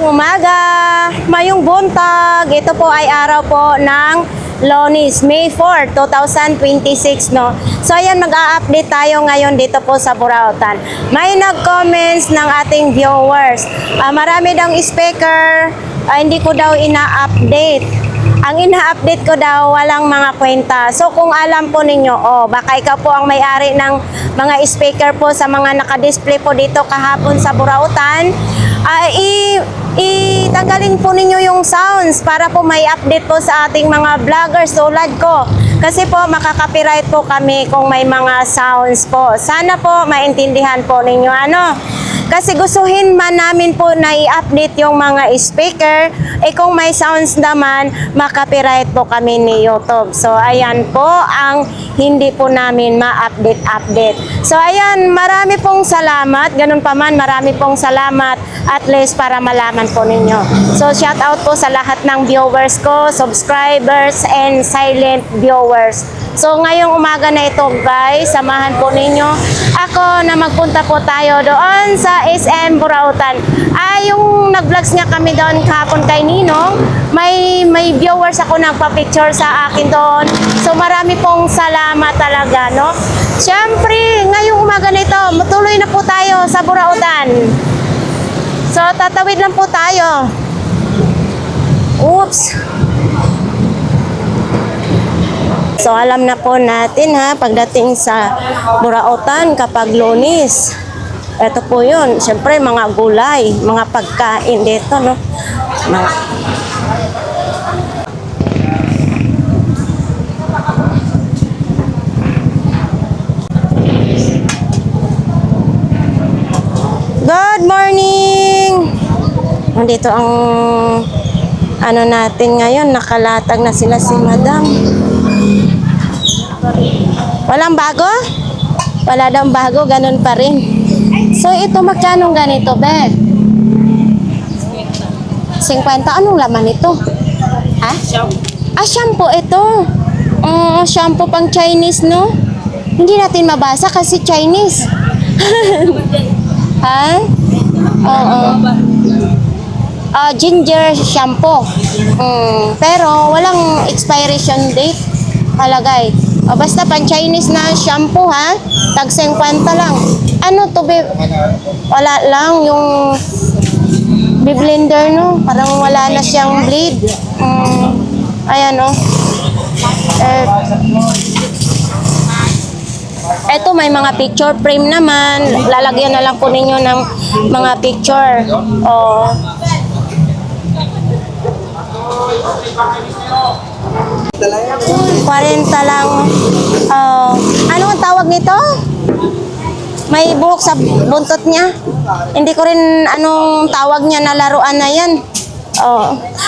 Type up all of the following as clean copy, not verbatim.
Magandang umaga, mayong buntag. Ito po ay araw po ng Lunes, May 4, 2026, no? So ayan, mag-a-update tayo ngayon dito po sa Burautan. May nag-comments ng ating viewers. Marami daw speaker, hindi ko daw ina-update. Ang ina-update ko daw, walang mga kwenta. So kung alam po ninyo, baka ikaw po ang may-ari ng mga speaker po sa mga nakadisplay po dito kahapon sa Burautan, itanggalin po ninyo yung sounds para po may update po sa ating mga vloggers tulad ko. Kasi po makaka-copyright po kami kung may mga sounds po. Sana po maintindihan po ninyo Kasi gustuhin man namin po na i-update yung mga speaker, kung may sounds naman, makapiright po kami ni YouTube. So, ayan po ang hindi po namin ma-update. So, ayan, marami pong salamat. Ganun pa man, marami pong salamat at least para malaman po ninyo. So, shout out po sa lahat ng viewers ko, subscribers, and silent viewers. So, ngayong umaga na ito, guys, samahan po ninyo ako na magpunta po tayo doon sa SM Burautan. Yung nag-vlogs nga kami doon kahapon kay Ninong, may viewers ako nagpa-picture sa akin doon. So, marami pong salamat talaga, no? Siyempre, ngayong umaga na ito, tuloy na po tayo sa Burautan. So, tatawid lang po tayo. Oops! So alam na po natin pagdating sa Burautan kapag Lunes. Ito po yun. Siyempre mga gulay, mga pagkain dito, no? Good morning! Nandito ang natin ngayon. Nakalatag na sila si Madam. Walang bago? Wala daw bago, ganun pa rin. So, ito magkano ganito, be? 50. Anong laman ito? Ha? Shampoo ito. Shampoo pang Chinese, no? Hindi natin mabasa kasi Chinese. Ha? Oo. Ginger shampoo. Pero, walang expiration date. Palagay. Basta pang Chinese na shampoo tag 50 lang. Ano to be? Wala lang yung blender, no? Parang wala na siyang blade. Ayan, no? Eto may mga picture frame naman. Lalagyan na lang po ninyo ng mga picture. 40 lang. Ano ang tawag nito? May buhok sa buntot niya. Hindi ko rin anong tawag niya na laruan na yan.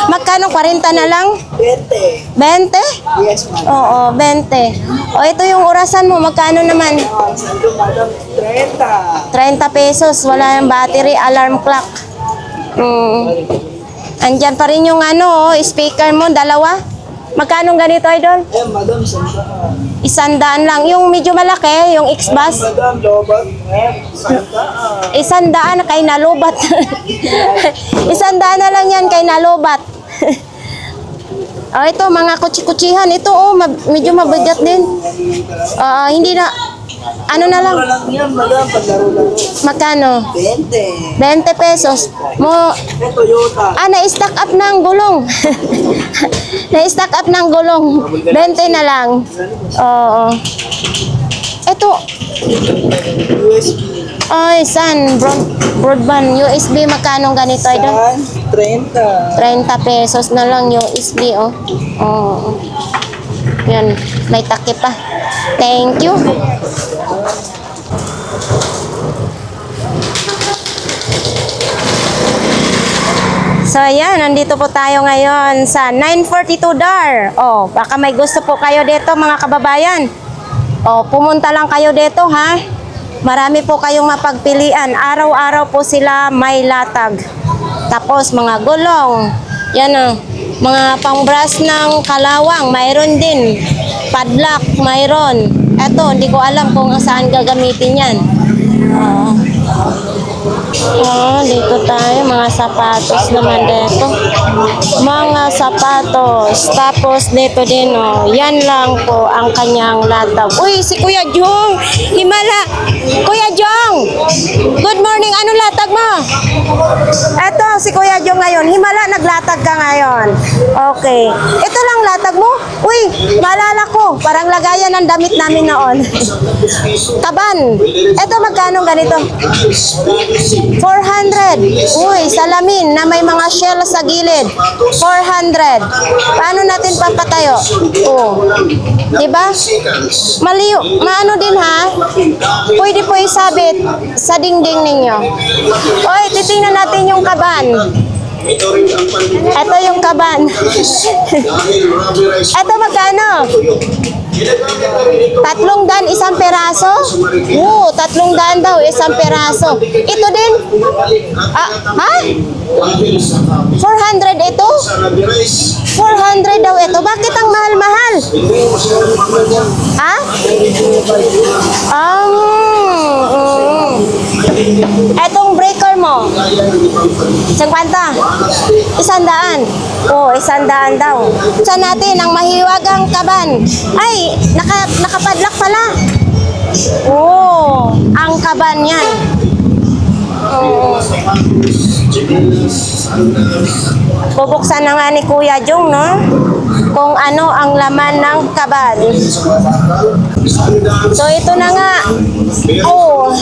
Magkano? 40 na lang? 20. 20? Yes, ma'am. Oo, 20. Ito yung orasan mo. Magkano naman? Sando, madam, 30. 30 pesos. Wala yung battery, alarm clock. Andyan pa rin yung speaker mo, dalawa. Magkano ganito, idol? Madam, 100. 100 lang. Yung medyo malaki, yung X-Bus. Madam, lobat. 100 kay nalubat. 100 na lang yan kay nalubat. Ito, mga kutsi-kutsihan. Ito, medyo mabigat din. Hindi na, ano na lang. Mura lang yan, madam, paglaro-laro. Magkano? 20. 20 pesos. Toyota. Na-stack up ng gulong. Na-stack up ng gulong. 20 na lang. Oo. Ito. USB. Broadband. USB, magkano ganito, idol? 30. 30 pesos na lang USB, Oo. Yan, may takip pa. Thank you. So, ayan, nandito po tayo ngayon sa 942 DAR. Baka may gusto po kayo dito, mga kababayan. Pumunta lang kayo dito, Marami po kayong mapagpilian. Araw-araw po sila may latag. Tapos, mga gulong. Yan, mga pang-brush ng kalawang, mayroon din. Padlock, mayroon. Eto, hindi ko alam kung saan gagamitin yan. Oh, dito tayo. Mga sapatos naman dito. Mga sapatos. Tapos dito din, oh. Yan lang po ang kanyang latag. Uy, si Kuya Jong! Himala! Kuya Jong! Good morning! Ano latag mo? Eto, si Kuya Jong ngayon. Himala, naglatag ka ngayon. Okay. Ito lang latag mo? Uy, maalala ko. Parang lagayan ng damit namin noon. Kaban. Eto, magkano ganito? 400. Uy, salamin na may mga shell sa gilid. 400. Paano natin papatayo? Oh. Diba? Maliw. Maano din ha? Pwede po isabit sa dingding ninyo. Uy, titingnan natin yung kaban. Ito yung kaban. Ito magkano? 300 isang peraso? Oo, 300 daw isang peraso. Ito din? Ah, ha? 400 ito? 400 daw ito. Bakit ang mahal-mahal? Ha? Etong breaker mo? 50? 100? Oo, 100 daw. Sa natin, ang mahiwagang kaban. Ay, nakapadlock pala. Oo, ang kaban yan. Oo. Bubuksan na nga ni Kuya Jong, no? Kung ano ang laman ng kaban. So, ito na nga. Oh.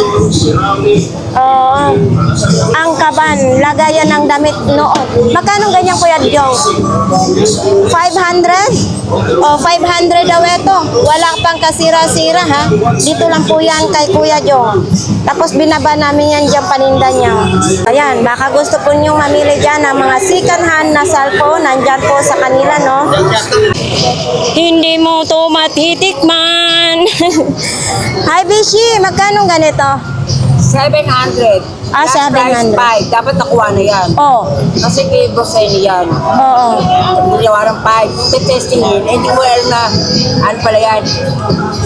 Ang kaban, lagayan ng damit noon. Magkano ganyan, Kuya Jong? 500? O, 500 daw ito. Wala pang kasira-sira, ha? Dito lang po yan kay Kuya Jong. Tapos binaba namin yan dyan paninda niya. Ayan, baka gusto po niyong mamili dyan ng mga second hand na cellphone. Nandyan po sa kanila, no? Hindi mo to matitikman. Hi, Bishi. Magkano ganito? 700. Ah, Last 700. price 5. Dapat nakuha na yan. Oh, Kasi kay boss sa'yo yan. oo. Nilawaran 5. Testingin. Hindi mo alam na ano pala yan.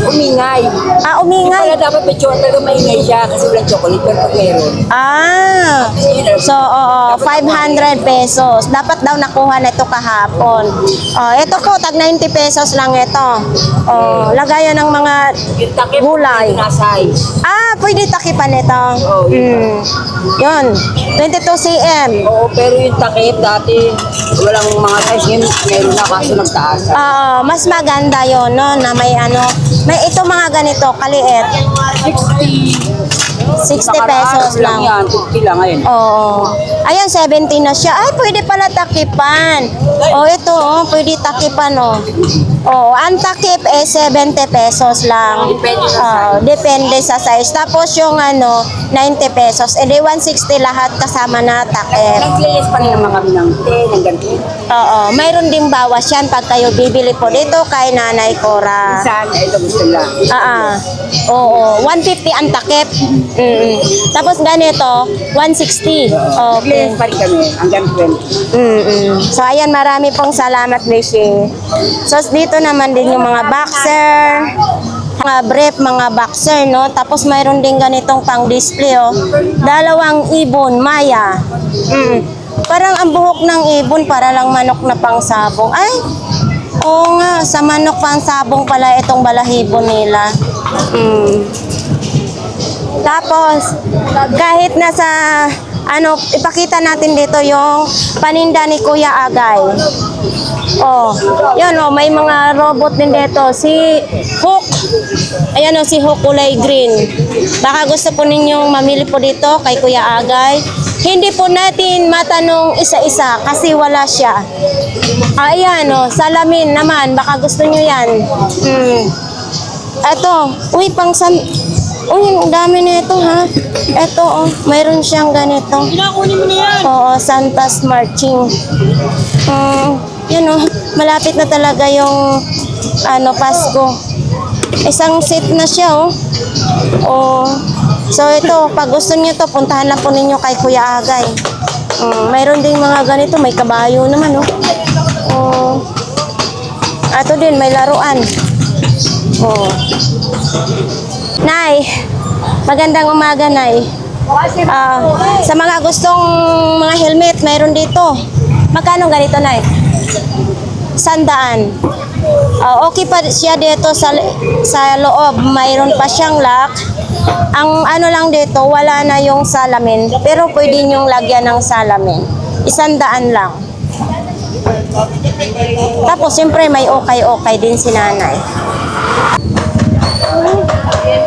Umingay. Ah, Hindi umingay. pala dapat may chocolate. Talaga maingay siya kasi walang chocolate. Pero pag meron. Ah, so, oo, 500 pesos. Dapat daw nakuha na ito kahapon. Oh, ito po, tag 90 pesos lang ito. Oh, lagayan ng mga Yung takip. gulay. Nasay. Ah, pwede takipan ito. Oo, Yun, 22 cm. Oo, pero yung takip dati walang mga size. Ngayon meron na kaso nagtaas. Mas maganda yon, no, na may ano, may ito mga ganito, kaliit. 60 pesos lang. Yan, 50 lang ngayon. Oo. Ayan, 70 na siya. Ay, pwede pala takipan. Oh, ito, oh, pwede takipan, oh. Oh, ang takip eh 70 pesos lang. Depende sa Depende sa size. Tapos yung ano, 90 pesos. Eh, di 160 lahat kasama na takip. Naglilis pa rin naman kami ng 10, ng ganito. Oo, mayroon ding bawas yan pag kayo bibili po dito kay Nanay Cora. Saan, ito gusto lang. Oo, 150 ang takip. Tapos ganito, 160. Okay. Naglilis pa rin kami, hanggang 20. So, ayan, marami pong salamat, Beshi. So, dito naman din yung mga boxer, mga brief, mga boxer, no? Tapos, mayroon din ganitong pang-display, oh. Dalawang ibon, Maya. Parang ang buhok ng ibon, para lang manok na pang-sabong. Ay, oo nga, sa manok pang-sabong pala itong balahibo nila. Tapos, kahit nasa, ano, ipakita natin dito yung paninda ni Kuya Agay. Oh, yan oh, may mga robot din dito. Si Hook. Ayan oh, si Hook kulay green. Baka gusto po ninyong mamili po dito kay Kuya Agay. Hindi po natin matanong isa-isa kasi wala siya. Ayan oh, salamin naman. Baka gusto nyo yan. Eto, uy, uy, ang dami na ito, ha? Ito, oh, mayroon siyang ganito. Pinakunin mo na yan! Oo, Santa's Marching. Yun, oh, malapit na talaga yung, Pasko. Isang set na siya, oh. Oh, so ito, pag gusto niyo to, puntahan lang po ninyo kay Kuya Agay. Mayroon ding mga ganito, may kabayo naman, oh. Oh, ito din, may laruan. Oh. Nay, magandang umaga, Nay. Sa mga gustong mga helmet, mayroon dito. Magkano ganito na 100. Okay pa siya dito sa loob. Mayroon pa siyang lock. Ang ano lang dito, wala na yung salamin. Pero pwede niyong lagyan ng salamin. 100 lang. Tapos, siyempre, may okay din si nanay.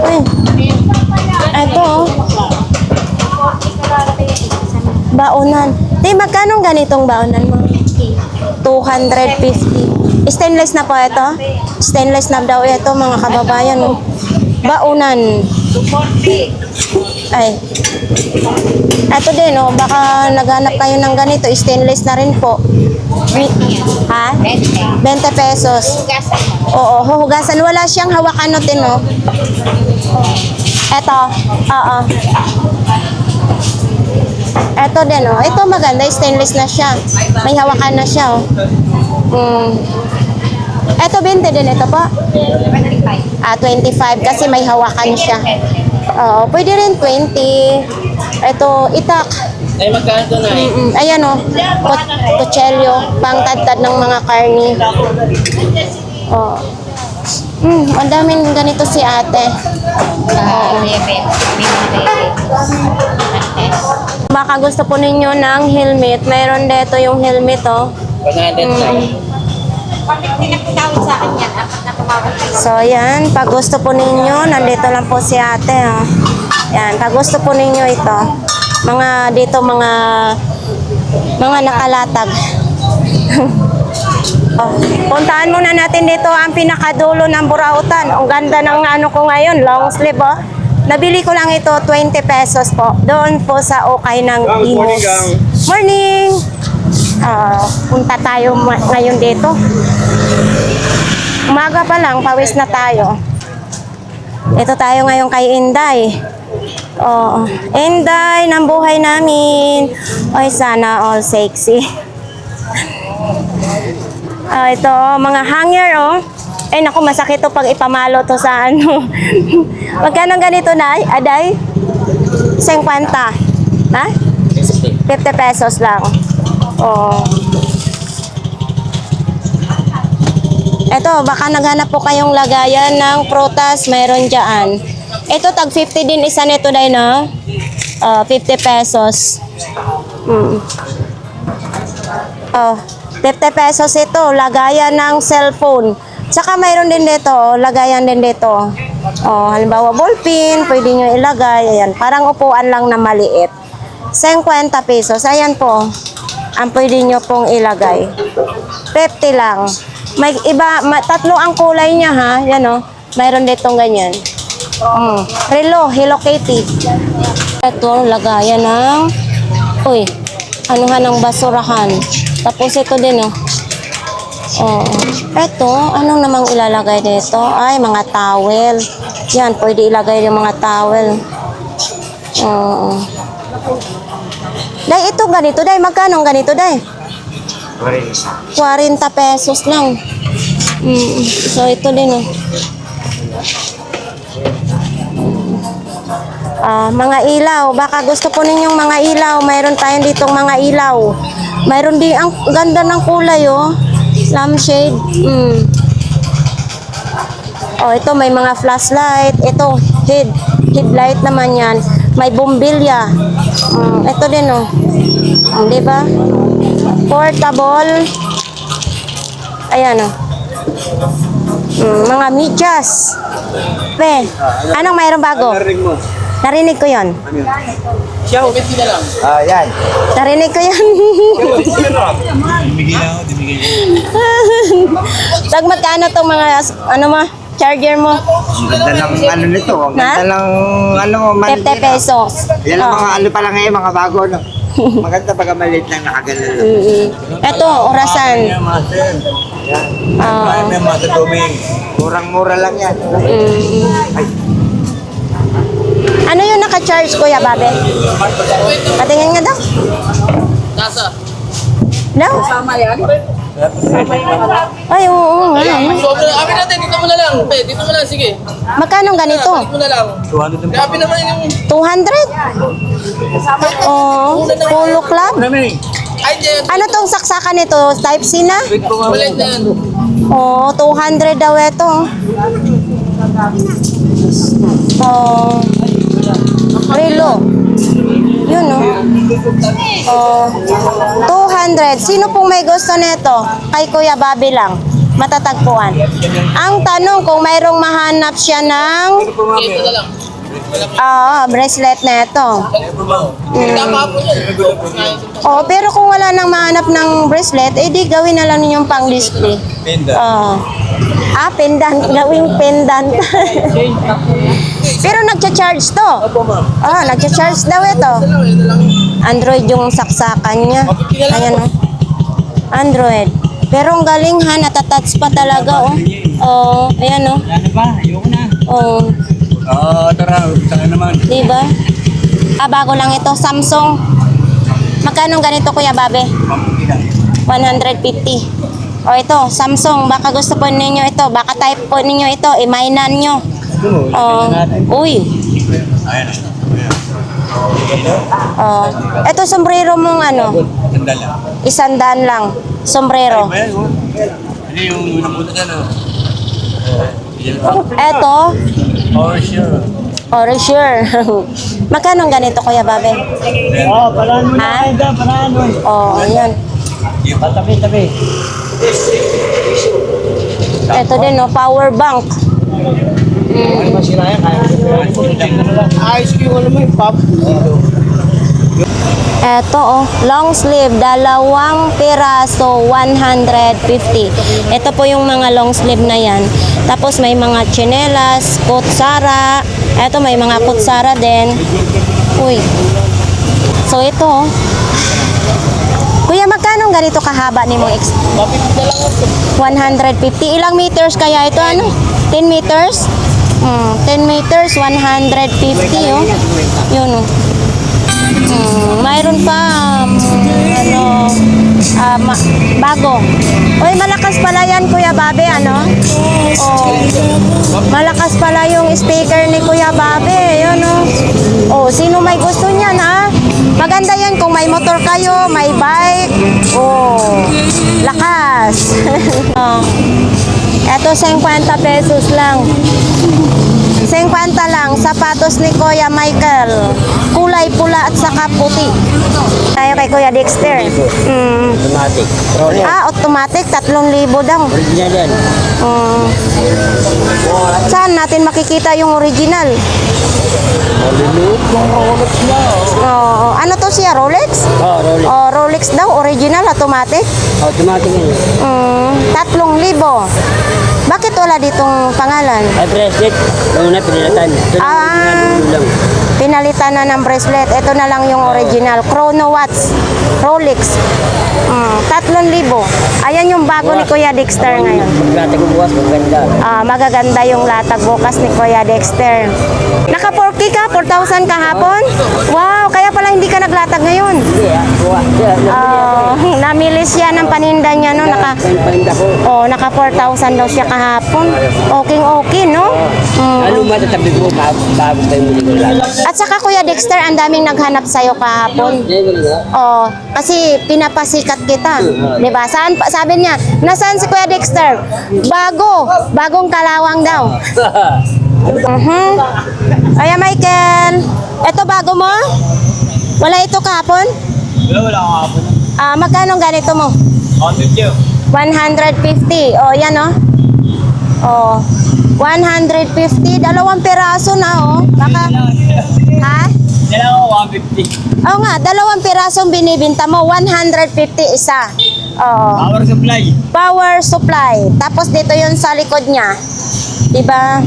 Ay. Ito, oh. Baonan. Di, magkano ganitong baonan mo? 250. Stainless na po ito? Stainless na daw ito, mga kababayan. Oh. Baonan. Ay. Ito din, oh. Baka naghanap kayo ng ganito. Stainless na rin po. Ha? 20 pesos. Oo, huhugasan. Wala siyang hawakan natin, no? Ito. Oo. Ito din, oh. Ito maganda. Stainless na siya. May hawakan na siya, oh. Ito 20 din. Ito po? 25 kasi may hawakan siya. Oo, pwede rin 20. Ito, itak. Ay, magkano ito na Ayan o, kutselyo, pangtadtad ng mga karni. Oh. Ang daming ganito si ate. Baka gusto po ninyo ng helmet. Mayroon dito yung helmet, oh. 100 So, yan. Pag gusto po ninyo, nandito lang po si ate, oh. Yan. Pag gusto po ninyo ito, mga nakalatag. Puntaan muna natin dito ang pinakadulo ng Burautan. Ang ganda ng ano ko ngayon, long sleeve, oh. Nabili ko lang ito 20 pesos po. Doon po sa ukay ng Imus. Morning! Punta tayo ngayon dito. Umaga pa lang, pawis na tayo. Ito tayo ngayon kay Inday. Oh, Inday ng buhay namin. Ay, sana all sexy. Ito, mga hanger, oh. Ay, naku, masakit to pag ipamalo to sa ano. Magkano ganito na, Aday? 50. Ha? 50 pesos lang. Oh. Ito, baka naghanap po kayong lagayan ng prutas, mayroon dyan. Ito, tag 50 din isa nito, Day, no? 50 pesos. 50 pesos ito, lagayan ng cellphone. Tsaka mayroon din dito, lagayan din dito. Halimbawa, ballpen, pwede nyo ilagay. Ayan, parang upuan lang na maliit. 50 pesos, ayan po. Ang pwede nyo pong ilagay. 50 lang. May iba, tatlo ang kulay niya, ha? Yan, oh. Mayroon ditong ganyan. Relo, Hello Kitty. Ito, lagayan ng, anuhan ng basurahan. Tapos ito din, oh. Ito, anong namang ilalagay dito? Ay, mga towel. Yan, pwede ilagay yung mga towel. Day, ito ganito, Day. Magkano ganito, Day? 40 pesos lang. So, ito din, oh. Mga ilaw. Baka gusto po ninyong mga ilaw. Mayroon tayong ditong mga ilaw. Mayroon din, ang ganda ng kulay, oh. Lampshade. Ito may mga flashlight. Ito, headlight naman yan. May bumbilya. Ito din, oh. Diba? Portable. Ayan, oh. Mga medyas. Anong mayroon bago? Narinig ko yon. Siya, 50 na lang. Yan. Narinig ko yan. Dimigay na ako, dimigay na. Tag magkano tong mga, charger mo? Ang ganda ng ano nito, ang ganda ng 50 pesos. Yan ang mga ano pa lang ngayon, mga bago, no? Maganda pag maliit lang nakaganda lang. Ito, orasan. Yan. May mga tuming. Murang-mura lang yan. Ay, Ano yung naka-charge, Kuya Babe? Patingin nga daw. Nasa? Daw? Tama yan. Ay, oo nga. Sabi natin, dito mo na lang. Dito mo lang, sige. Magkano ganito? Balik mo na lang. 200 ang Grabe naman yung... 200? Oh, Polo Club. Nami. Ay, dyan. Ano tong saksakan nito? Type C na? Malit na yan. Oh, 200 daw ito. Oh, Relo. Yun, no? Oh, 200. Sino pong may gusto nito? Kay Kuya Bobby lang. Matatagpuan. Ang tanong kung mayroong mahanap siya ng Ito na lang. bracelet na ito. Tama po yan. Oh, pero kung wala nang mahanap ng bracelet, edi gawin na lang ninyong pang-display. Penda. Pendant. Gawing pendant. Pero nagcha-charge to. Nagcha-charge daw ito. Android yung saksakan niya. Ayan o. Android. Pero ang galing ha, natatats pa talaga ayan o. Ano ba? Ayoko na. Tara, saka naman. Diba? Bago lang ito. Samsung. Magkano ganito Kuya Babe? 150. Ito, Samsung. Baka gusto po ninyo ito. Baka type po ninyo ito. Imainan nyo. Uy. Ayan. Ito, sombrero mong ano? Sandal lang. 100 lang. Sombrero. Ayan, oh. Ano yung unang punta dyan, oh? Ito, For sure. sure. Magkano ganito Kuya Babe? Paraan mo Ha? na. Paraan mo. Ayan. Tabi. Ito din, power bank. Ano masira yan? Ayos ko yung ano mo yung pop. Ito, long sleeve, 2 piraso, 150. Ito po yung mga long sleeve na yan. Tapos may mga tsinelas, kutsara. Ito may mga kutsara din. Uy. So ito, Kuya, magkano ganito kahaba ni mong 150. Ilang meters kaya ito? Ano? 10 meters? 10 meters, 150 oh. Yun oh. Mayroon pa bago. Uy, malakas pala yan Kuya Babe, ano? Malakas pala yung speaker ni Kuya Babe, yun oh. Sino may gusto niyan ha? Maganda yan kung may motor kayo, may bike. Lakas. Eto 50 pesos lang. 50 lang, sapatos ni Kuya Michael. Kulay pula at saka puti. Tayo kay Kuya Dexter. Automatic. Automatic, 3,000 daw. Original yan. Saan natin makikita yung original? Ano to siya, Rolex? Rolex. Rolex daw, original, automatic. Automatic yan. 3,000. Bakit wala ditong pangalan? Ay, bracelet. Ano na, pinilatan. Pinalitan na ng bracelet. Ito na lang yung original. Chrono Watch. Rolex. 3,000. Ayan yung bago ni Kuya Dexter ngayon. Pagkata ko bukas, maganda. Magaganda yung latag bukas ni Kuya Dexter. Naka 4K ka? 4,000 kahapon? Wow, kaya pala hindi ka naglatag ngayon. Hindi bukas. Namili siya ng paninda niya, no? Paninda ko. Naka 4,000 daw siya kahapon. Okay, no? Ano matatabi ko, bago tayo muli ko lang. At saka Kuya Dexter, ang daming naghanap sa'yo kahapon. Kasi pinapasikat kita. 'Di ba? Sabi niya, nasaan si Kuya Dexter? Bagong kalawang daw. Ay, Michael. Ito bago mo? Wala ito kahapon? Wala akong hapon. Magkano ganito mo? 150. Yan 150. 2 piraso na Baka, ha? Dalawa, 150. Oo nga, 2 pirasong binibinta mo, 150 isa. Power supply. Power supply. Tapos dito yun sa likod niya. Diba?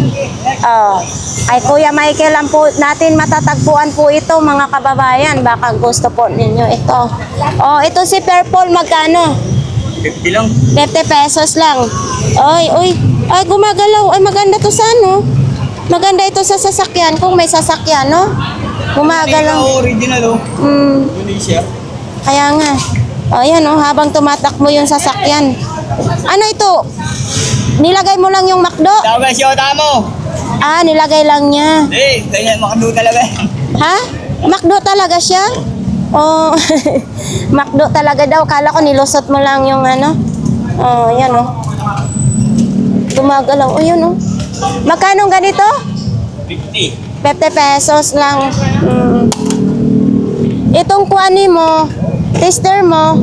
Ay Kuya Michael lang po natin matatagpuan po ito mga kababayan. Baka gusto po ninyo ito. Ito si Purple, magkano? 50 lang. 50 pesos lang. Ay, gumagalaw. Ay, maganda to sa ano? Maganda ito sa sasakyan. Kung may sasakyan, no? Gumagalaw. Original, Indonesia. Kaya nga. Ayan, habang tumatakbo yung sasakyan. Ano ito? Nilagay mo lang yung McDo? Tawag siya tamo. Ah, nilagay lang niya. Ganyan makado talaga. Ha? McDo talaga siya? Oh, McDo talaga daw. Kala ko nilusot mo lang yung ano. Oh, yan oh. Gumagalaw. Oh, yun oh. Magkano ganito? 50. 50 pesos lang. Itong kuani mo, tester mo.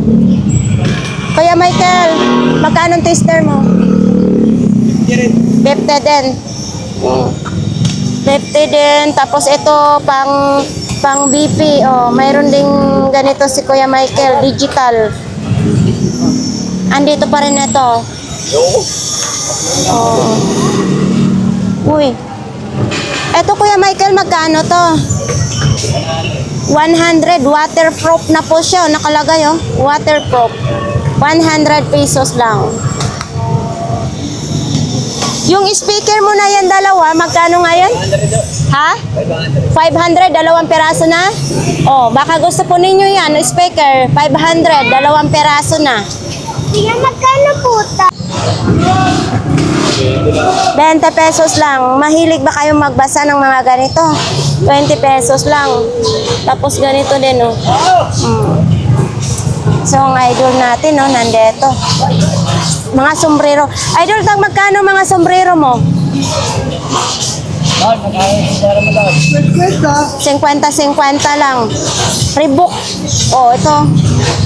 Kuya Michael, magkano tester mo? 50 din. 50 din. Tapos ito pang BP. Oh, mayroon ding ganito si Kuya Michael, digital. Andito pa rin ito. Oh. Uy. Ito Kuya Michael, magkano to? 100. Waterproof na po siya. Nakalagay oh. Waterproof. 100 pesos lang. Yung speaker mo na yan dalawa, magkano nga yan? Ha? 500, dalawang peraso na? Oh, baka gusto po ninyo yan, speaker, 500, dalawang peraso na. Tingnan magkano po ta? 20 pesos lang. Mahilig ba kayong magbasa ng mga ganito? 20 pesos lang. Tapos ganito din, oh. So, ang idol natin, oh, nandito. Mga sombrero. Idol, tag magkano mga sombrero mo? 50-50 lang. Reebok. Oh, ito.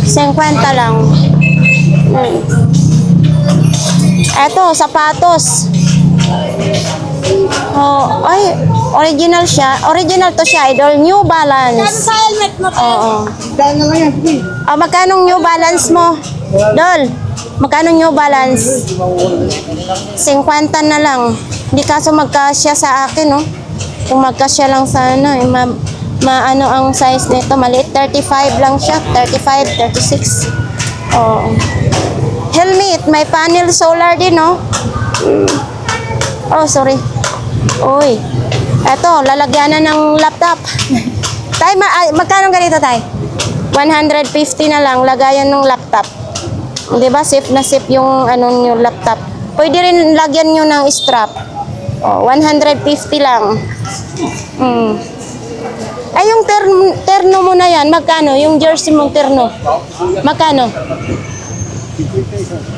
50 lang. Eto, sapatos. Oh, ay, original siya. Original to siya, idol. New Balance. Sa helmet mo pa. Oo. Dahil na lang yan, sige. Ah, magkano New Balance mo? Dol, magkano New Balance? 50 na lang. Hindi kaso magkasya sa akin, no? Kung magkasya lang sana, eh, maano ang size nito, maliit. 35 lang siya. 35, 36. Oo. Helmet, may panel solar din, no? Oh, sorry. Uy. Eto, lalagyanan ng laptop. Tay, magkano ganito, tay? 150 na lang, lagayan ng laptop. Di ba? Safe na safe yung, yung laptop. Pwede rin lagyan nyo ng strap. Oh, 150 lang. Ay, yung terno mo na yan, magkano? Yung jersey mong terno. Magkano?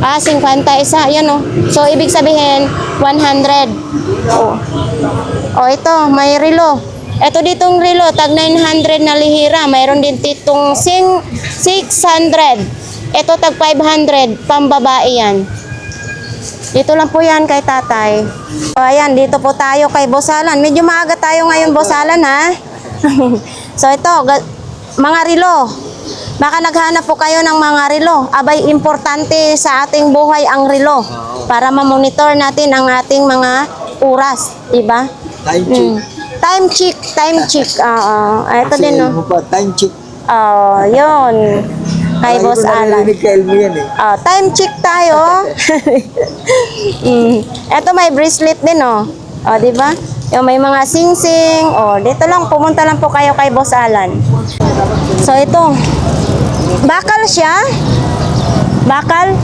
Ah, 50 isa. Yan oh. So, ibig sabihin, 100. Oh. Oh, ito, may relo. Ito ditong relo, tag 900 na lihira. Mayroon din ditong 600. Ito tag 500, pambabae yan. Dito lang po yan kay tatay. O, ayan, dito po tayo kay Bosalan. Medyo maaga tayo ngayon, Bosalan, ha? So, ito, mga relo. Baka naghanap po kayo ng mga relo. Abay, importante sa ating buhay ang relo. Para ma-monitor natin ang ating mga oras. Diba? Time check. Time check. Time check. Ito din, no? Mo pa, time check. Yun. Kay Boss Alan. Kay Elmo yan eh. Time check tayo. Ito may bracelet din, oh. Di ba? Yung may mga sing-sing. Dito lang, pumunta lang po kayo kay Boss Alan. So, ito. Bakal siya. Bakal.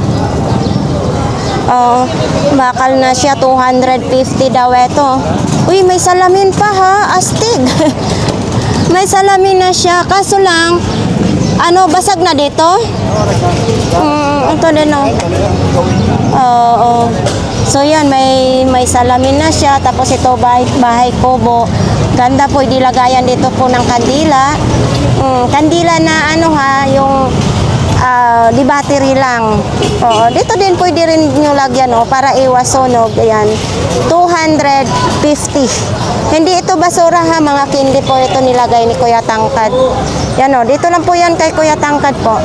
Bakal na siya. 250 daw ito. Uy, may salamin pa ha. Astig. May salamin na siya. Kaso lang, basag na dito? Ito din, oh. So, yan, may salamin na siya. Tapos ito, bahay kubo. Ganda po, ilagayan dito po ng kandila. Kandila na, yung di battery lang. Dito din pwede rin nyo lagyan, para iwas sunog. Ayan. 250. Hindi ito basura ha, mga kindi po ito nilagay ni Kuya Tangkad. Yan dito lang po yan kay Kuya Tangkad po.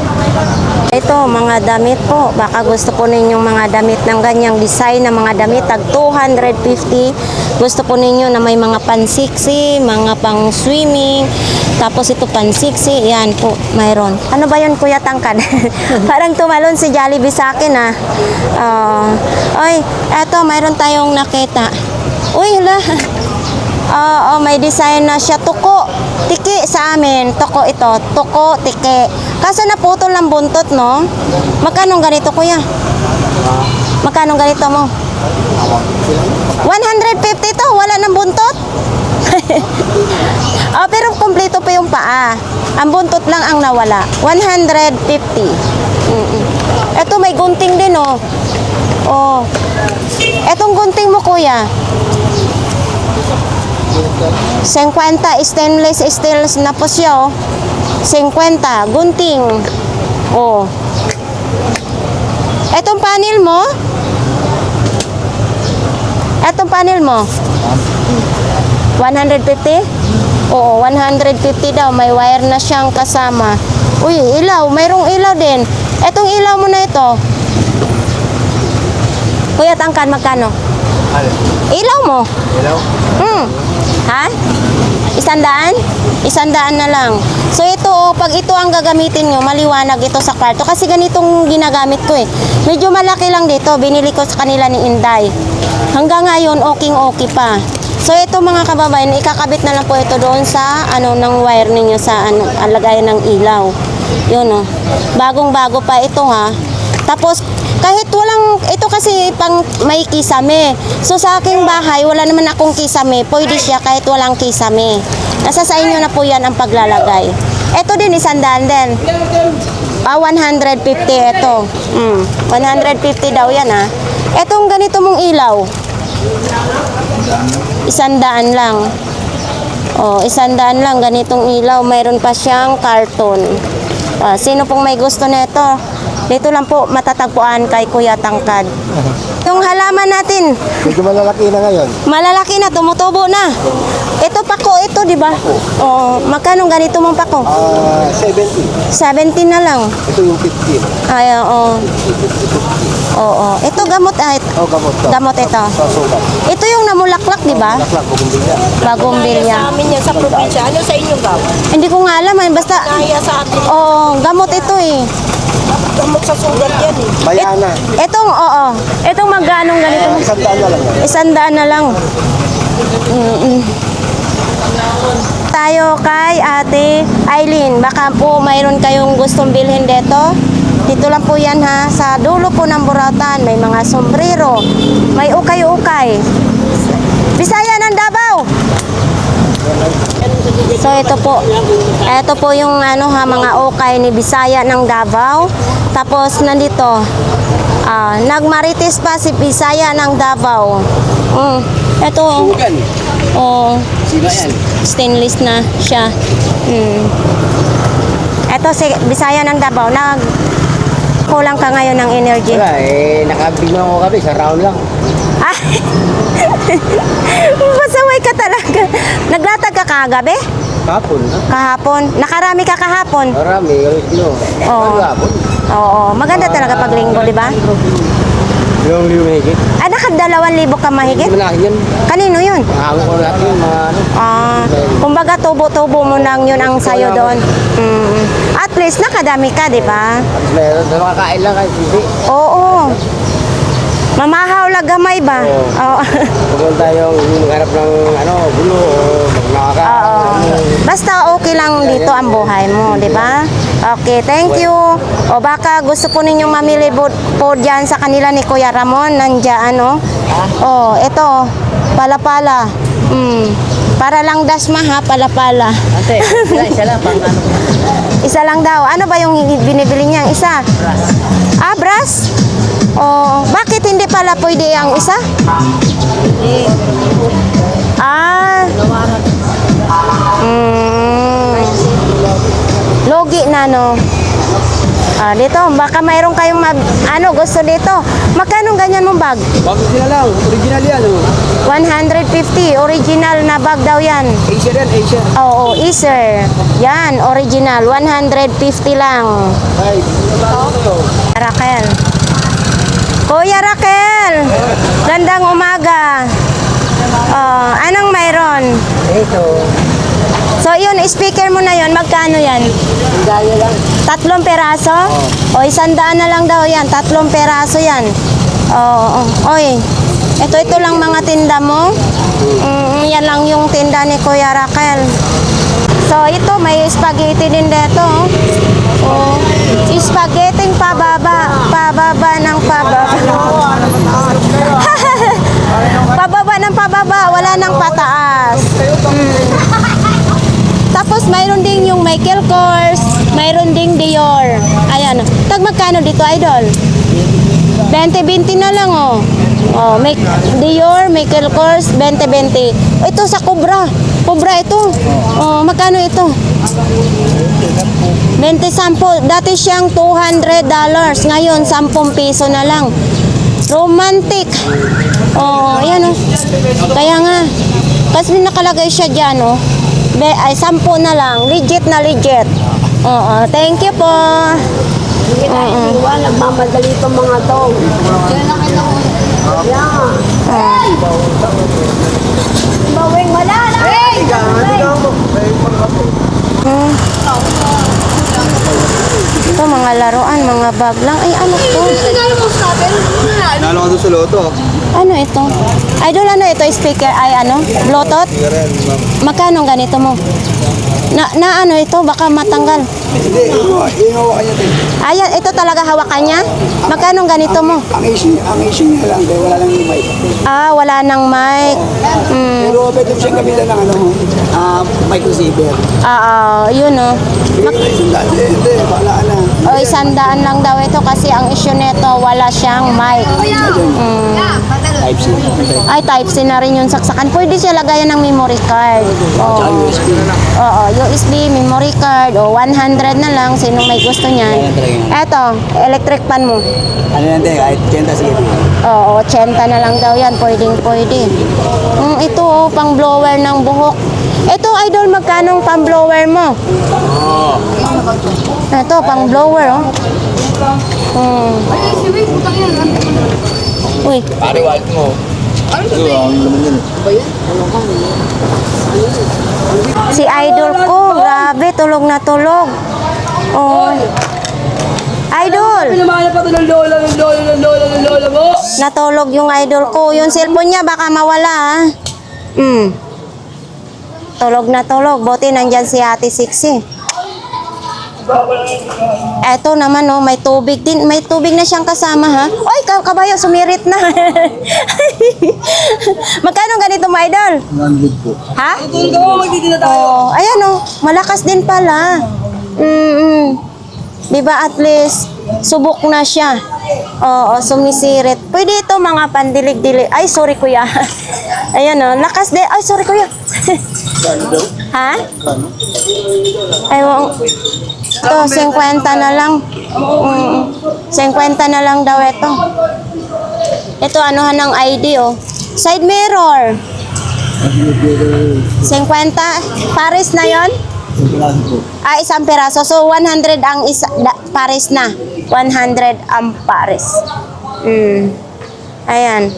Ito, mga damit po. Baka gusto po ninyong mga damit ng ganyang design na mga damit. Tag 250. Gusto po ninyo na may mga pansiksi, mga pang swimming. Tapos ito pansiksi. Yan po, mayroon. Ano ba yun, Kuya Tangkad? Parang tumalon si Jollibee sa akin, ha. Oy, eto, mayroon tayong nakita. Uy, hala. May design na siya. Tuko. Tiki sa amin. Tuko ito. Tuko, tiki. Kaso naputol ng buntot, no? Magkano ganito, kuya? Magkano ganito mo? 150 to, wala nang buntot. Oh, pero kumpleto pa yung paa. Ang buntot lang ang nawala. 150. Ito may gunting din, oh. Oh. Etong gunting mo, kuya. 50 stainless steel na po siya, oh. 50 gunting. Oh. Etong panel mo? Etong panel mo? 150? Oo, 150 daw. May wire na siyang kasama. Uy, ilaw. Mayroong ilaw din. Etong ilaw mo na ito. Kuya, tangkan, magkano? Ilaw mo? Hello? Ha? 100? 100 na lang. So ito, oh, pag ito ang gagamitin nyo, maliwanag ito sa kwarto. Kasi ganitong ginagamit ko eh. Medyo malaki lang dito. Binili ko sa kanila ni Inday. Hanggang ngayon, okay pa. So ito mga kababayan, ikakabit na lang po ito doon sa ng wire ninyo sa lagayan ng ilaw. Yun, oh. Bagong-bago pa ito, ha. Tapos kahit walang, ito kasi pang may kisame. So sa aking bahay, wala naman akong kisame. Pwede siya kahit walang kisame. Nasa sa inyo na po yan ang paglalagay. Ito din, 100 din. 150 ito. 150 daw yan, ha. Etong ganito mong ilaw. 100 lang. Oh, 100 lang ganitong ilaw. Mayroon pa siyang karton. Sino pong may gusto nito? Dito lang po matatagpuan kay Kuya Tangkad. Yung halaman natin, Medyo malalaki na ngayon. malalaki na, tumutubo na. Ito pako, ito, di ba? Oo. Magkano ganito mong pako? 70. 70 na lang. Ito yung 15. Ay, oo. Oo. Ito gamot, Oh, gamot to. gamot ito. Sa sugat. Ito yung namulaklak, di ba? Laklak, bumbilya. Bagong bilya. Sa amin yan sa probinsya. Ano sa inyo gawin? Hindi ko nga alam, basta, Kaya sa atin, oo, gamot ito eh. gamot sa sugat yan eh. Bayana. Itong, oo. Itong magganong ganito. 100 na lang yan. 100 na lang. Tayo kay Ate Aileen. Baka po mayroon kayong gustong bilhin dito. Dito lang po yan, ha. Sa dulo po ng Burautan, may mga sombrero. May ukay-ukay. Bisaya ng Davao. So ito po. Ito po yung mga ukay ni Bisaya ng Davao. Tapos nandito, nagmarites pa si Bisaya ng Davao. Ito, oh, stainless na siya. Ito si Bisaya ng Davao. Kulang ka ngayon ng energy. Wala nakabigyan ko kami sa round lang. Ah, masaway ka talaga. Naglatag ka kagabi? Kapon, ha? Kahapon? Nakarami ka kahapon? Marami, Oo. Kapon. Oo, maganda talaga pag linggo, di ba? Yung liyo mahigit. Naka 2,000 ka mahigit? Hindi malaki yan. Kanino yun? Nakakong ko lahat yun, mga Kumbaga tubo-tubo mo lang yun ang sayo doon. At least nakadami ka, di ba? Meron, makakain lang kahit hindi. Oo. Mamahaw lang gamay ba? Oo. Huwag tayong magharap ng gulo o nakaka... Oo. Basta okay lang dito ang buhay mo, di ba? Okay, thank you. O baka gusto po ninyong mamili po dyan sa kanila ni Kuya Ramon. Nandiyan, Oh, ito. Pala-pala. Para lang dasma, ha? Pala-pala. Ate, isa lang pang Isa lang daw. Ano ba yung binibili niyang isa? Brass? Oh, bakit hindi pala pwede ang isa? Logi na, no? Dito, baka mayroon kayong gusto dito. Magkano ganyan mong bag? Bago sila lang, original yan. 150, original na bag daw yan. Acer yan, Acer. Oo, Acer. Yan, original, 150 lang. Ay, Raquel. Kuya Raquel, gandang umaga. Anong mayroon? ito. So yun, speaker mo na yun, magkano yan? Dahil lang. 3 peraso? O 100 na lang daw yan, 3 peraso yan. Oy, ito lang mga tinda mo. Yan lang yung tinda ni Kuya Raquel. So ito, may spaghetti din dito. Spaghetti pababa ng pababa. ito, idol? 20-20 na lang, oh. Oh, Dior, Michael Kors, 20-20. Ito sa Cobra. Cobra ito. Oh, magkano ito? 20 sample. Dati siyang $200. Ngayon, 10 piso na lang. Romantic. Oh, ayan oh. Kaya nga. Kasi nakalagay siya dyan, oh. 10 na lang. Legit na legit. Oo, thank you po. Nagmamadali itong mga to. Bawing wala na. Ito, mga laruan, mga bag lang. Ay, ano to? Nalo ka doon sa loto. Ano ito? Idol, ano ito? Speaker, ay ano? Bluetooth? Magkano ganito mo? Na ano ito? Baka matanggal. Hindi, ihawa ka niya din. Ayan, ito talaga hawakan niya? Magkano ganito mo? Ang issue niya lang, dahil wala lang yung mic. Ah, wala nang mic. Pero pwede mo siyang gamitan ng mic receiver. Yun oh. Hindi, wala na. O, 100 lang daw ito kasi ang issue nito, wala siyang mic. Type-C. Ay, Type-C na rin yung saksakan. Pwede siya lagayan ng memory card. Tsaka USB. Oo, USB, memory card. O, 100 na lang. Sinong may gusto niyan? Eto, electric pan mo. Ano yan din, kahit 80 sige. Oo, 80 na lang daw yan. Pwede. Ito, oh, pang blower ng buhok. Ito, idol, magkano pang blower mo? Ito, pang blower, oh. Uy, Pare, wallet mo. si idol ko, grabe, tulog na tulog. Oh. Idol! Pinamahal pa ito ng lola mo. Natulog yung idol ko. Yung cellphone niya baka mawala, ha? Tulog na tulog. Buti nandyan si Ate Sixi. Eto naman, oh, may tubig din. May tubig na siyang kasama, ha? Oy, kabayo, sumirit na. Magkano ganito mo, idol? 100 po. Ha? Tulog ako, magtitinda tayo. Oh, ayan, oh. Malakas din pala. Di ba at least subok na siya. Oo, sumisirit. Pwede ito mga pandilig-dilig. Ay, sorry kuya. Ayan oh, lakas din. Ay, sorry kuya. Ha? Ewan. Ito, 50 na lang. 50 na lang daw ito. Ito, anuhan ng ID oh. Side mirror. 50. Paris na yon? Isang piraso. So, 100 ang pares na. 100 ang pares. Ayan.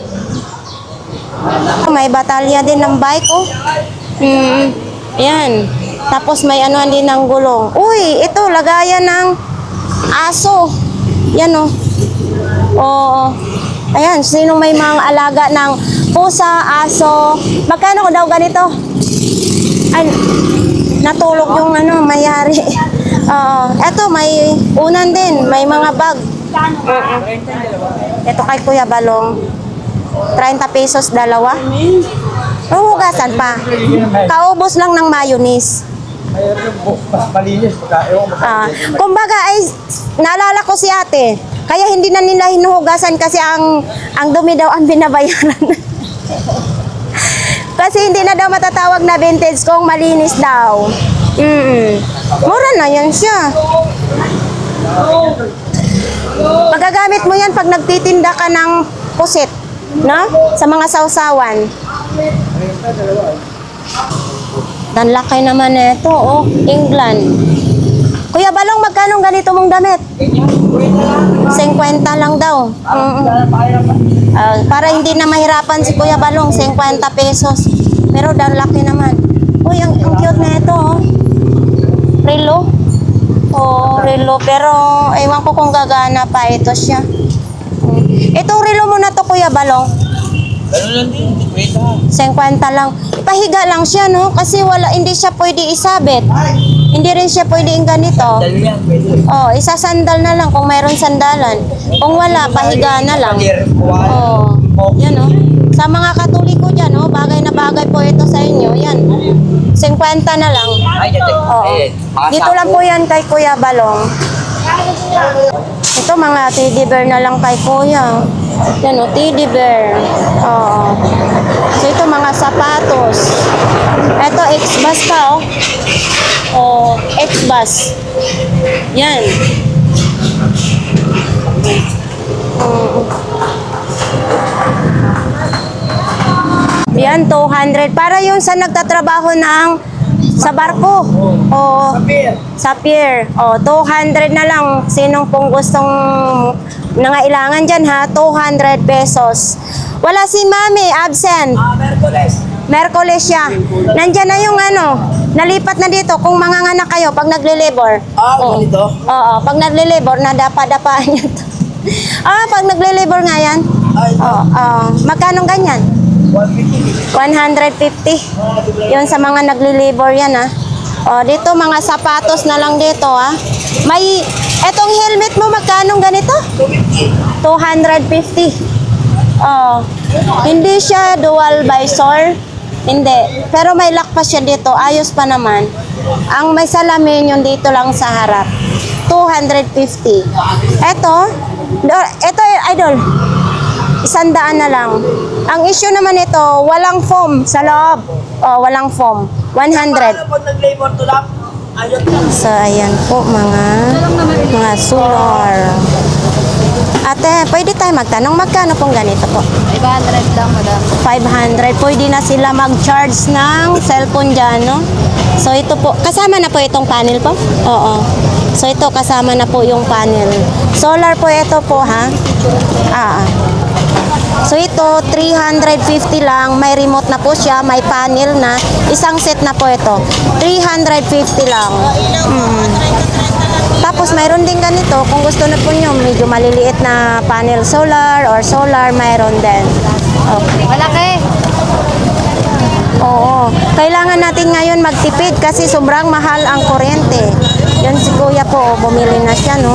May batalya din ng bike, oh. Ayan. Tapos may anuhan din ng gulong. Uy, ito, lagayan ng aso. Yan, oh. Oo. Ayan, sino may mga alaga ng pusa, aso. Magkano ko daw ganito? Ay, natulog yung mayari. Eto, may unan din. May mga bag. Ito kay Kuya Balong. 30 pesos dalawa. Huhugasan pa. Kaubos lang ng mayonnaise. Mas malinis. Kumbaga ay naalala ko si ate. Kaya hindi na nila hinuhugasan kasi ang dumi daw ang binabayaran. Kasi hindi na daw matatawag na vintage kung malinis daw. Mura na yan siya. Magagamit mo yan pag nagtitinda ka ng pusit, no? Sa mga sausawan. Dan laki naman ito, oh. England. Kuya Balong, magkano ganito mong damit? 50 lang daw. Para hindi na mahirapan si Kuya Balong, 50 pesos. Pero dan laki naman. Uy, ang cute na ito, oh. Relo. Oh, relo. Pero, ewan ko kung gagana pa ito siya. Itong relo mo na to, Kuya Balong. Ganun lang din, 50. 50 lang. Ipahiga lang siya, no? Kasi hindi siya pwede isabit. Hindi rin siya pwede ganito. Dali yan, pwede. Oh, isasandal na lang kung mayroon sandalan. Kung wala, pahiga na lang. Oh, yan, no? Sa mga Katoliko dyan, no? Bagay na bagay po ito sa inyo. Yan. 50 na lang. Ay, dito. Oo. Dito lang po yan kay Kuya Balong. Ito mga teddy bear na lang kay kuya. Yan o, teddy bear. Oo. So ito mga sapatos. Ito X-Bus pa oh. O, X-Bus. Yan. Yan, 200. Para yung sa nagtatrabaho ng sa barko. O, sa pier. O, 200 na lang. Sinong pong gustong nangailangan dyan ha? 200 pesos. Wala si Mami, absent. Merkules siya. Nandyan na yung ano, nalipat na dito kung manganganak kayo pag nagle-labor. Ganito? Oo, pag nagle-labor, nadapa-dapaan yun. Pag nagle-labor nga yan. Magkano ganyan? 150. Yun sa mga nagli-labor yan ha. Dito mga sapatos na lang dito ha. May, etong helmet mo magkano ganito? 250. Hindi siya dual visor. Hindi. Pero may lock pa siya dito. Ayos pa naman. Ang may salamin yung dito lang sa harap. 250. Ito idol. 100 na lang. Ang issue naman ito, walang foam sa loob. Walang foam. 100. Pag nag-labor to lang, So, ayan po mga solar. Ate, pwede tayo magtanong magkano pong ganito po? 500 lang, madam. 500. Pwede na sila mag-charge ng cellphone dyan, no? So, ito po, kasama na po itong panel po? Oo. So, ito kasama na po yung panel. Solar po ito po, ha? So, ito, 350 lang. May remote na po siya. May panel na. Isang set na po ito. 350 lang. Tapos, mayroon din ganito. Kung gusto na po nyo, medyo maliliit na panel solar or solar, mayroon din. Okay. Malaki. Oo. Kailangan natin ngayon magtipid kasi sobrang mahal ang kuryente. Yan si kuya po, bumili na siya, no?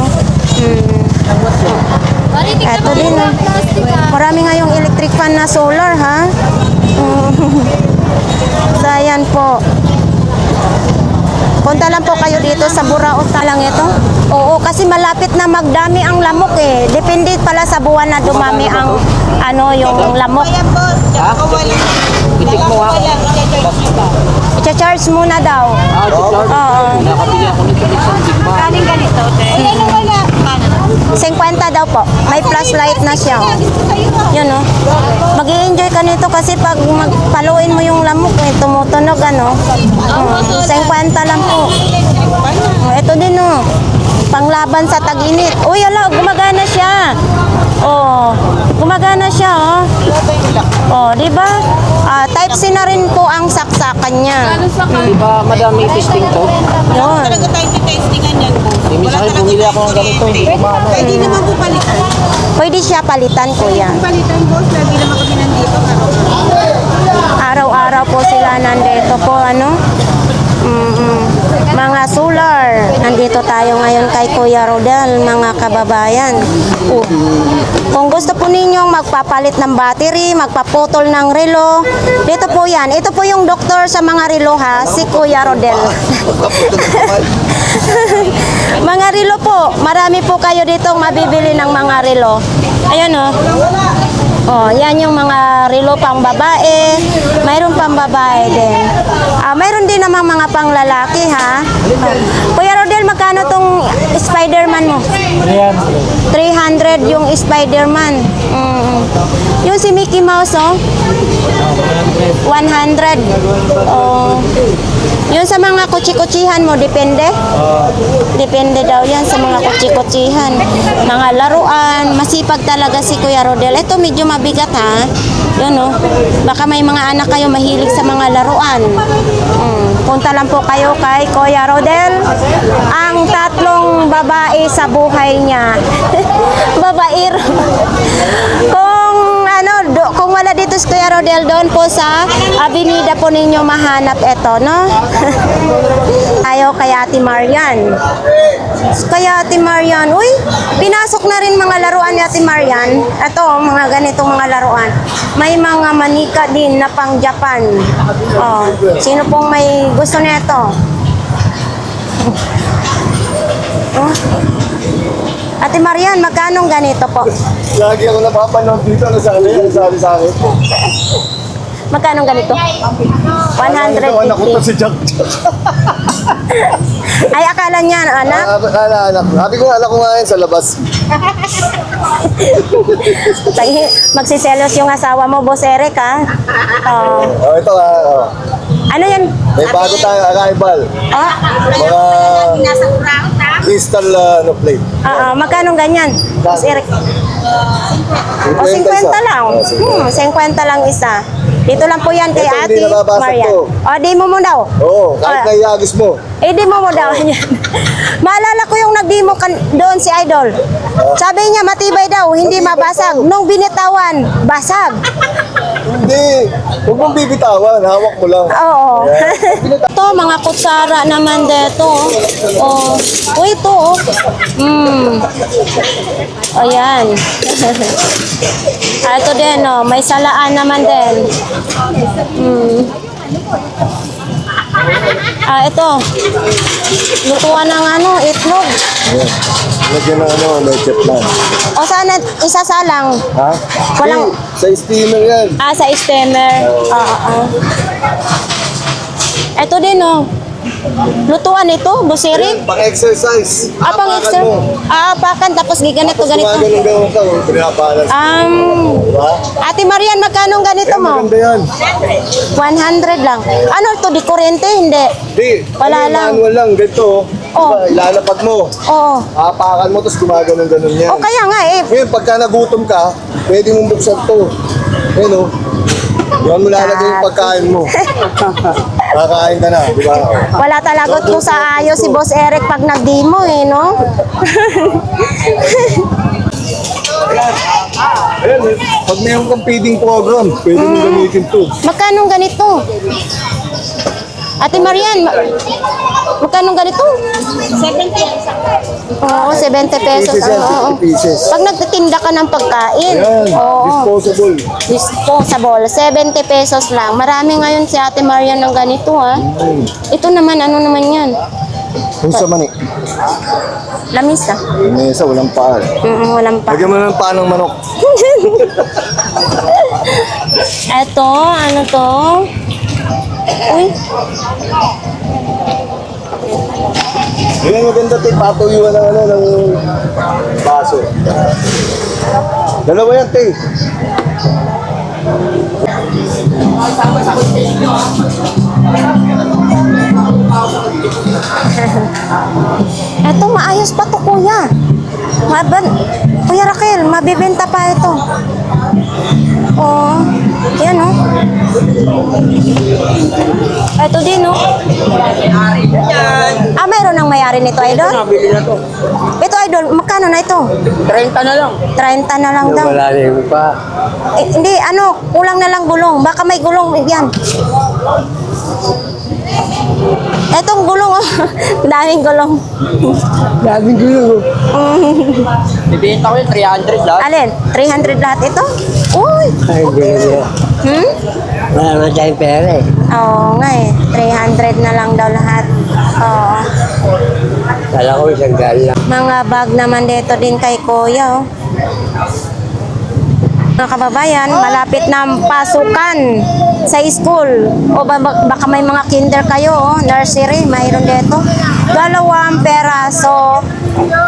Eto din, no? Marami ngayong electric fan na solar, ha? So, ayan po. Punta lang po kayo dito sa Buraot na lang ito. Oo, kasi malapit na magdami ang lamok eh. Depende pala sa buwan na dumami ang yung lamok. Itik mo ha. I-charge muna daw. Oo. Nakabili ako nito ng isang tigma. Kaning ganito, te. 50 daw po. May flashlight na siya. Oh. Yun oh. Mag-i-enjoy ka nito kasi pag paluin mo yung lamok, tumutunog ano. 50 lang po. Ito din oh. Panglaban sa tag-init. Uy, ala, gumagana siya. Oh, gumagana siya oh. Oh, di ba? Type C na rin po ang saksakan niya. Di ba madami testing to? Yun. Minsan kayo bumili ako ng ganito. Hindi ko maano. Pwede naman po palitan. Pwede siya palitan, kuya. Palitan boss, lagi naman kami nandito. Araw-araw po sila nandito po, ano? Mga solar. Nandito tayo ngayon kay Kuya Rodel, mga kababayan. Kung gusto po ninyong magpapalit ng battery, magpaputol ng relo, dito po yan. Ito po yung doktor sa mga relo ha, si Kuya Rodel. Mga relo po, marami po kayo dito mabibili ng mga relo. Ayan o. Oh, yan yung mga relo pang babae. Mayroon pang babae din. Mayroon din namang mga pang lalaki ha. Kuya Rodel, magkano tong Spider-Man mo? 300 yung Spider-Man. Yung si Mickey Mouse oh. 100. Oh. Yung sa mga kutsi-kutsihan mo, depende? Depende daw yan sa mga kutsi-kutsihan. Mga laruan, masipag talaga si Kuya Rodel. Ito medyo mabigat ha. Yun oh. Baka may mga anak kayo mahilig sa mga laruan. Punta lang po kayo kay Kuya Rodel. Ang tatlong babae sa buhay niya. Babair. Kung wala dito si Kuya Rodel, doon po sa Avenida po ninyo mahanap ito, no? Tayo kay Ate Marian. Kaya Ate Marian, uy, pinasok na rin mga laruan ni Ate Marian. Ito, mga ganitong mga laruan. May mga manika din na pang Japan. Oh, sino pong may gusto nito? Oh. Ate Marian, magkano ganito po? Lagi ako napapanood dito. Ano sabi sa akin? Magkano ganito? Anak ko to 150. si Jack. Ay, akala niya, anak. Anak. Sabi ko, anak ko nga yan sa labas. Magsiselos yung asawa mo, Boss Eric, ha? Oh. Oh, ito Ano yan? may bago tayong arrival. Oh, Mga crystal plate. magkano ganyan, Boss Eric? O, 50 lang. 50 lang isa. Dito lang po yan kay Ito, Ate hindi nababasag Marian. to. O, di mo daw. Oo, kahit Ah. naiagis mo. Di mo daw yan. Maalala ko yung nag-demo doon si Idol. Sabi niya matibay daw, hindi mabasag. Nung binitawan, basag. Hindi. Huwag mong bibitawan. Hawak mo lang. Oo. Ito, mga kutsara naman dito. Oh. Ito, oh. Ayan. Ito din, oh. May salaan naman din. Ito. Lutuan ng itlog. Ayan. Lagyan ng leche plan. O sana isasalang. Ha? Walang- Sa steamer yan. Sa steamer. Oo. Ito din, oh. Lutuan ito, busirik. Ayan, pang-exercise. Pang Hapakan extra. mo. Apakan, tapos giganito, Tapos ganito. gumaganong ka, pinabalance. Diba? Ate Marian, magkano ganito Ayan, mo? maganda yan. 100 lang. Ano ito, di kuryente? Hindi. Di, Wala ano, lang. manual lang, ganito. Oh. Diba, ilalapag mo. Oo. Hapakan mo, tapos gumaganong yan. O kaya nga eh. Ngayon, pagka nagutom ka, pwede mong buksan to. Ayan o. Diyan mo lalagay yung pagkain mo. Kakain ka na, di ba? Wala talaga to sa ayos si Boss Eric pag nag-demo eh, no? Ayan eh. Pag mayroon kang feeding program, pwede mo gamitin to. Magkano ganito? Ate Marian, magkano ganito? 70. Oo, 70 pesos. Pieces yan, Oo. 50 pieces. Pag nagtitinda ka ng pagkain. Ayan, Oo. disposable. Disposable. 70 pesos lang. Marami ngayon si Ate Marian ng ganito, ha? Ito naman, ano naman yan? Kung sa mani. Lamis, ah. Mesa, walang paa. Walang pa. Lagyan mo ng paa ng manok. Eto, ano to? Uy, Ayan, maganda tayo. Patuyuan ng ng baso. Dalawa yan, tayo. eto maayos pa to, kuya. Kuya Raquel, mabibenta pa ito. Oh, yan oh. Ito din oh. Mayroon ng mayari nito, Idol? Nabili na to. Ito, Idol, magkano na ito? 30 na lang. 30 na lang daw. Malalim pa. Hindi, kulang na lang gulong. Baka may gulong yan. Etong gulong, oh. Daming gulong. Daming gulo. Bibenta ko yung 300 lahat. Alin? 300 lahat ito? Uy! Ay, gulo. Wala naman tayong pera eh. Oo nga eh. 300 na lang daw lahat. Oo. Kala ko isang gal lang. Mga bag naman dito din kay Kuya, oh. Mga kababayan, malapit na ang pasukan sa school. O baka may mga kinder kayo, oh. Nursery, mayroon dito. 2 peraso,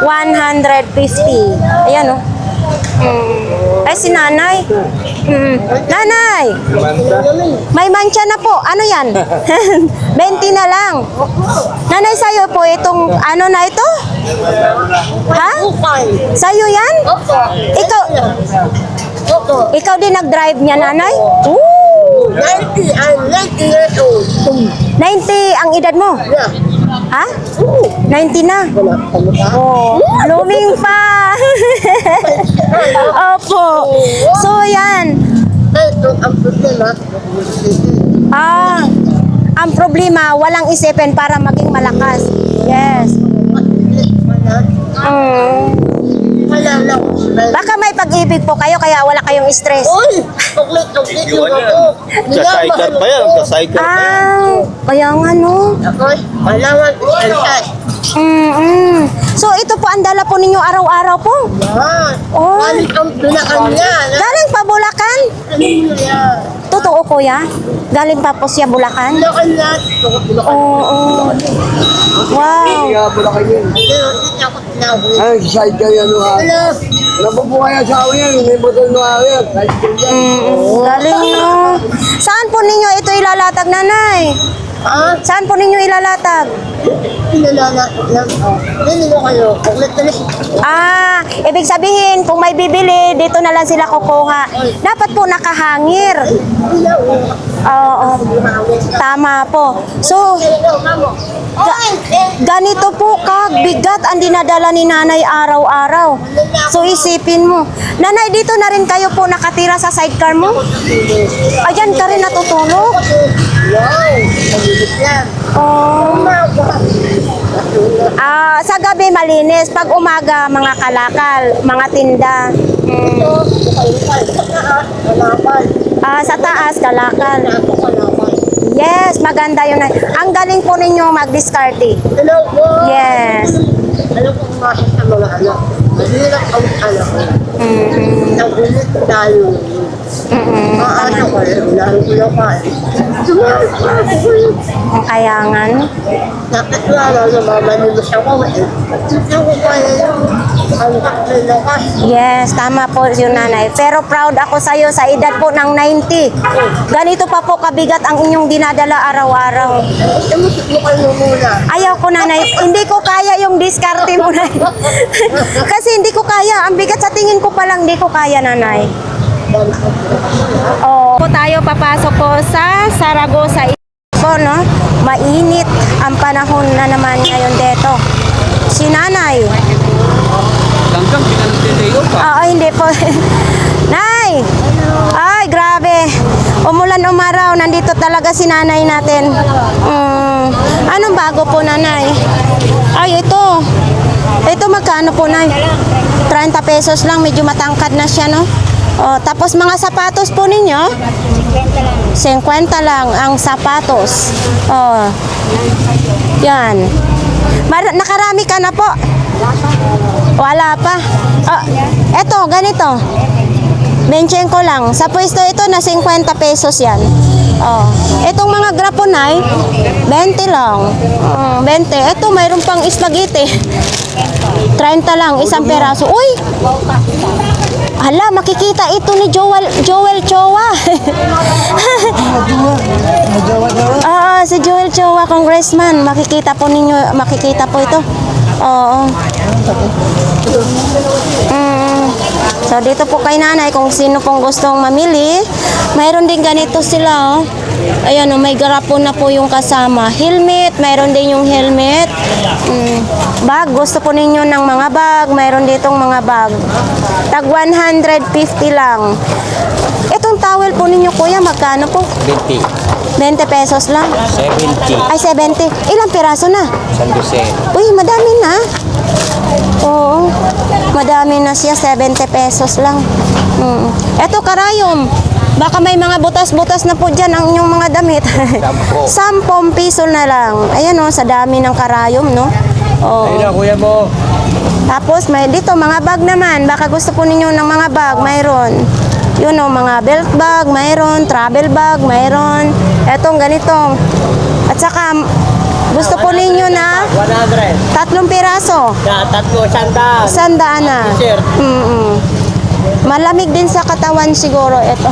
150. Ayan, oh. Ay, si nanay. Nanay! May mancha na po. Ano yan? 20 na lang. Nanay, sa'yo po itong ano na ito? Ha? Sa'yo yan? Ikaw din nag-drive niya, nanay? Ooh! 90 years old. 90 ang edad mo? Ha? 90 na. Oh, blooming pa. Opo. So, yan. Ang problema, walang isipin para maging malakas. Yes. Baka may pag-ibig po kayo kaya wala kayong stress. Sa-cycle pa yan. Sa-cycle pa yan. Kaya nga no. So ito po ang dala po ninyo araw-araw po? Yan. Oh. Galing ang Bulacan yan. Galing pa Bulacan? Ano mo yan? Totoo kuya? Galing pa po siya Bulacan? Bulacan yan. Bulacan. Oo. Wow. Kaya pala kayo yun. Pero hindi ako tinawag. Ay, side kayo ano ha. Hello. Napabuhay ang sawa yan. May botol na ako yan. Side kayo yan. Galing no. Saan po ninyo ito ilalatag, nanay? Ah, Saan po ninyo ilalatag? pinalala lang. Nililo kayo. Ulit na Ah, ibig sabihin, kung may bibili, dito na lang sila kukuha. Dapat po nakahangir. Oo, tama po. So, ganito po bigat ang dinadala ni nanay araw-araw. So, isipin mo. Nanay, dito na rin kayo po nakatira sa sidecar mo? Ayan ka rin natutulog? Wow. Mabigat yan. Oh. Sa gabi malinis. Pag umaga, mga kalakal, mga tinda. Ito, bukay-bukay. Sa taas, kalakal. Sa taas, kalakal. Ako kalakal. Yes, maganda yun. Ang galing po ninyo mag-discarte. Hello po. Yes. Alam ko kumasok sa mga anak. Mahirap ang anak ko. Nagulit tayo. Ano ko, lalo ko lang pa. Ang kayangan. Dapat wala na mamanilos ako. Hindi ko kaya yung hanggang na lakas. Yes, tama po yun nanay. Pero proud ako sa'yo sa edad po ng 90. Ganito pa po kabigat ang inyong dinadala araw-araw. Sumusubukal mo muna. Ayaw ko nanay, hindi ko kaya yung diskarte mo na. Kasi hindi ko kaya. Ang bigat sa tingin ko palang hindi ko kaya nanay. Oh, po tayo papasok po sa Saragossa po, no? Mainit ang panahon na naman ngayon dito. Si nanay. Hanggang pinanagtitayo pa. Oo, hindi po. Nay! Ay, grabe. Umulan umaraw, nandito talaga si nanay natin. Anong bago po, nanay? Ay, ito. Ito magkano po, nay? 30 pesos lang, medyo matangkad na siya, no? Oh, tapos mga sapatos po ninyo? 50 lang ang sapatos. Oh. Yan. Nakarami ka na po? Wala pa. Oh, eto, ganito. Benchen ko lang. Sa pwesto ito na 50 pesos yan. Oh. Itong mga graponay, 20 lang. 20. Ito, mayroon pang spaghetti. 30 lang, isang peraso. Uy! Hala, makikita ito ni Joel Chowa. Si Joel Chowa, congressman. Makikita po ninyo, makikita po ito. Oo. So, dito po kay nanay, kung sino pong gustong mamili, mayroon din ganito sila, oh. Ayan, oh, may garapon na po yung kasama. Helmet, mayroon din yung helmet. Bag, gusto po ninyo ng mga bag, mayroon ditong mga bag. Tag 150 lang. Itong towel po ninyo, kuya, magkano po? 20. 20 pesos lang. 70. Ay, 70. Ilang piraso na? San Jose. Uy, madami na. Oo. Madami na siya, 70 pesos lang. Eto, karayom. Baka may mga butas-butas na po dyan ang inyong mga damit. 10 piso na lang. Ayan o, sa dami ng karayom, no? Oo. Ayun na, kuya mo. Tapos, may dito, mga bag naman. Baka gusto po ninyo ng mga bag, mayroon. Yun o, mga belt bag, mayroon. Travel bag, mayroon. Etong ganito. At saka, gusto po ninyo na 100. 3 piraso. Tatlo, sandaan. Sandaan na. T-shirt. Malamig din sa katawan siguro ito.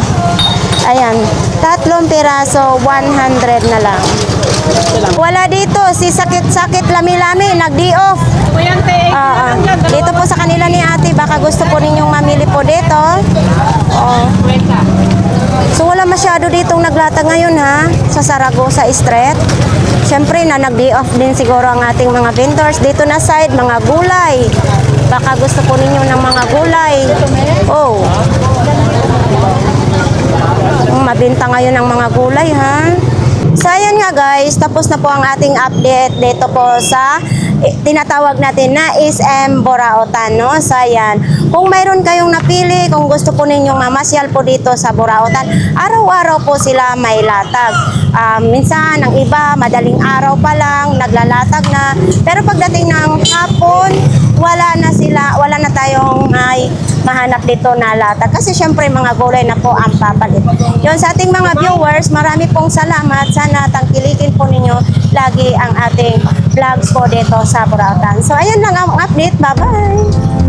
Ayan. 3 piraso, 100 na lang. Wala dito. Si Sakit-Sakit Lami-Lami, nag-day off. Dito po sa kanila ni ate. Baka gusto po ninyong mamili po dito. So wala masyado ditong naglata ngayon ha. Sa Saragossa Street. Siyempre na nag-day off din siguro ang ating mga vendors. Dito na side, mga gulay. Baka gusto po ninyo ng mga gulay. Oh. Mabenta ngayon ang mga gulay ha. So ayan nga guys, tapos na po ang ating update dito po sa tinatawag natin na SM Borautan, no? So, ayan. Kung mayroon kayong napili, kung gusto po ninyong mamasyal po dito sa Borautan, araw-araw po sila may latag. Minsan, ang iba, madaling araw pa lang, naglalatag na. Pero pagdating ng hapon, wala na tayong mahanap dito na latag. Kasi syempre, mga gulay na po ang papalit. Yun, sa ating mga viewers, marami pong salamat. Sana tangkilikin po ninyo lagi ang ating vlogs po dito sa Borautan. So, ayan lang ang update. Bye-bye!